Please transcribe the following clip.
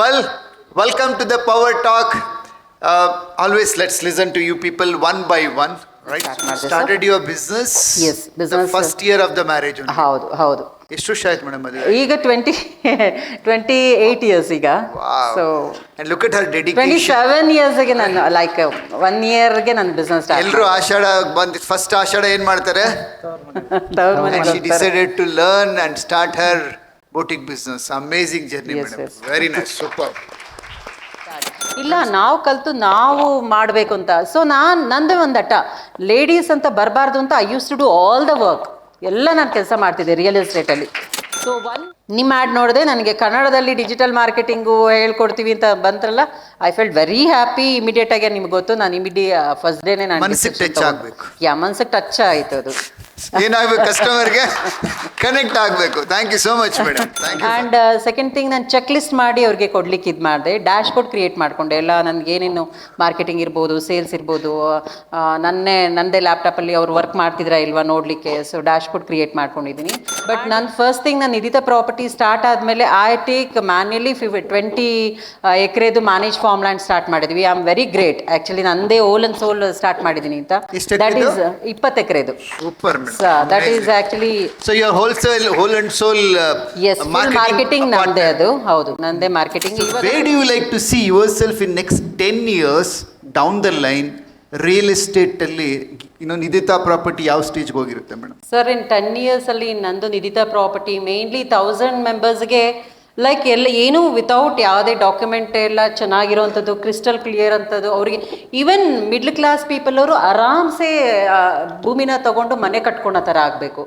Well, welcome to the Power Talk. Always let's listen to you people one by one. Right? Started your business. Yes, business. The first year of the marriage only. ಹೌದು ಎಷ್ಟು ವರ್ಷ ಆಯ್ತು madam ಮದುವೆ? ಈಗ 28 years ಈಗ. Wow. So And look at her dedication. 27 ಇಯರ್ಸ್ಗೆ ನಾನು like 1 ಇಯರ್ಗೆ ನನ್ನ ಬಿಸ್ನೆಸ್ ಸ್ಟಾರ್ಟ್. ಎಲ್ಲರೂ ಆಷಾಢ ಬಂದು ಫಸ್ಟ್ ಆಷಾಢ ಏನ್ ಮಾಡ್ತಾರೆ? ತವ್ರ ಮನೆಗೆ And she ಹೋಗ್ತಾರೆ. decided to learn and start her boutique business. Amazing journey, Yes, madam. yes. Very nice, super. ಇಲ್ಲ ನಾವು ಕಲಿತು ನಾವು ಮಾಡಬೇಕು ಅಂತ. ಸೊ ನಂದೇ ಒಂದು ಅಟ್ಟ ಲೇಡೀಸ್ ಅಂತ ಬರಬಾರ್ದು ಅಂತ I used to do all the work. ಎಲ್ಲ ನಾನು ಕೆಲಸ ಮಾಡ್ತಿದ್ದೆ ರಿಯಲ್ ಎಸ್ಟೇಟಲ್ಲಿ. ಸೊ ನಿಮ್ಮ ಆ್ಯಡ್ ನೋಡಿದೆ, ನನಗೆ ಕನ್ನಡದಲ್ಲಿ ಡಿಜಿಟಲ್ ಮಾರ್ಕೆಟಿಂಗು ಹೇಳ್ಕೊಡ್ತೀವಿ ಅಂತ ಬಂತ್ರಲ್ಲ, ಐ ಫೆಲ್ಟ್ ವೆರಿ ಹ್ಯಾಪಿ. ಇಮಿಡಿಯೇಟಾಗಿ ನಿಮ್ಗೆ ಗೊತ್ತು, ನಾನು ಫಸ್ಟ್ ಡೇನೇ ನಾನು ಮನಸ್ಸಿಗೆ ಟಚ್ ಆಗಬೇಕು. ಮನ್ಸಿಗೆ ಟಚ್ ಆಯಿತು ಅದು. ಏನಾಗಬೇಕು, ಕಸ್ಟಮರ್ಗೆ ಕನೆಕ್ಟ್ ಆಗಬೇಕು. Thank you so much madam. And second thing, ನಾನು ಚೆಕ್ ಲಿಸ್ಟ್ ಮಾಡಿ ಅವ್ರಿಗೆ ಕೊಡ್ಲಿಕ್ಕೆ ಇದು ಮಾಡಿದೆ. ಡ್ಯಾಶ್ ಬೋರ್ಡ್ ಕ್ರಿಯೇಟ್ ಮಾಡಿಕೊಂಡೆ. ಎಲ್ಲ ನನಗೆ ಏನೇನು ಮಾರ್ಕೆಟಿಂಗ್ ಇರ್ಬೋದು, ಸೇಲ್ಸ್ ಇರ್ಬೋದು, ನನ್ನದೇ ಲ್ಯಾಪ್ಟಾಪಲ್ಲಿ ಅವ್ರು ವರ್ಕ್ ಮಾಡ್ತಿದ್ರಾ ಇಲ್ವಾ ನೋಡಲಿಕ್ಕೆ. ಸೊ ಡ್ಯಾಶ್ ಬೋರ್ಡ್ ಕ್ರಿಯೇಟ್ ಮಾಡ್ಕೊಂಡಿದ್ದೀನಿ. ಬಟ್ ನಾನು ಫಸ್ಟ್ ಥಿಂಗ್, ನಾನು ನಿಧಿತಾ ಪ್ರಾಪರ್ಟಿ ಸ್ಟಾರ್ಟ್ ಆದಮೇಲೆ ಐ ಟೇಕ್ ಮ್ಯಾನ್ಯಲಿ 20 ಎಕರೆದು ಮ್ಯಾನೇಜ್ ಫಾರ್ಮ್ ಲ್ಯಾಂಡ್ ಸ್ಟಾರ್ಟ್ ಮಾಡಿದ್ವಿ. I am very great. Actually ನಂದೇ ಓಲ್ ಅಂಡ್ ಸೋಲ್ ಸ್ಟಾರ್ಟ್ ಮಾಡಿದ್ದೀನಿ ಅಂತ. ದಟ್ ಈಸ್ 20 ಎಕರೆದು. Super. That is actually so your whole and sole marketing ನಂದೇ. ಅದು ಹೌದು, ನಂದೇ marketing. Where do you like to see yourself in next 10 years down the line? Real estate ಅಲ್ಲಿ ನಿಧಿತಾ property ಯಾವ ಸ್ಟೇಜ್ಗೆ ಹೋಗಿರುತ್ತೆ ಮೇಡಮ್? ಸರ್, ಇನ್ 10 years ಅಲ್ಲಿ ನಂದು ನಿಧಿತಾ ಪ್ರಾಪರ್ಟಿ ಮೇನ್ಲಿ 1000 ಮೆಂಬರ್ಸ್ಗೆ ಲೈಕ್ ಎಲ್ಲ ಏನು ವಿತೌಟ್ ಯಾವುದೇ ಡಾಕ್ಯುಮೆಂಟ್ ಎಲ್ಲ ಚೆನ್ನಾಗಿರೋವಂಥದ್ದು, ಕ್ರಿಸ್ಟಲ್ ಕ್ಲಿಯರ್ ಅಂಥದ್ದು. ಅವರಿಗೆ ಈವನ್ ಮಿಡ್ಲ್ ಕ್ಲಾಸ್ ಪೀಪಲ್ ಅವರು ಆರಾಮ್ಸೆ ಭೂಮಿನ ತಗೊಂಡು ಮನೆ ಕಟ್ಕೊಳೋ ಥರ ಆಗಬೇಕು.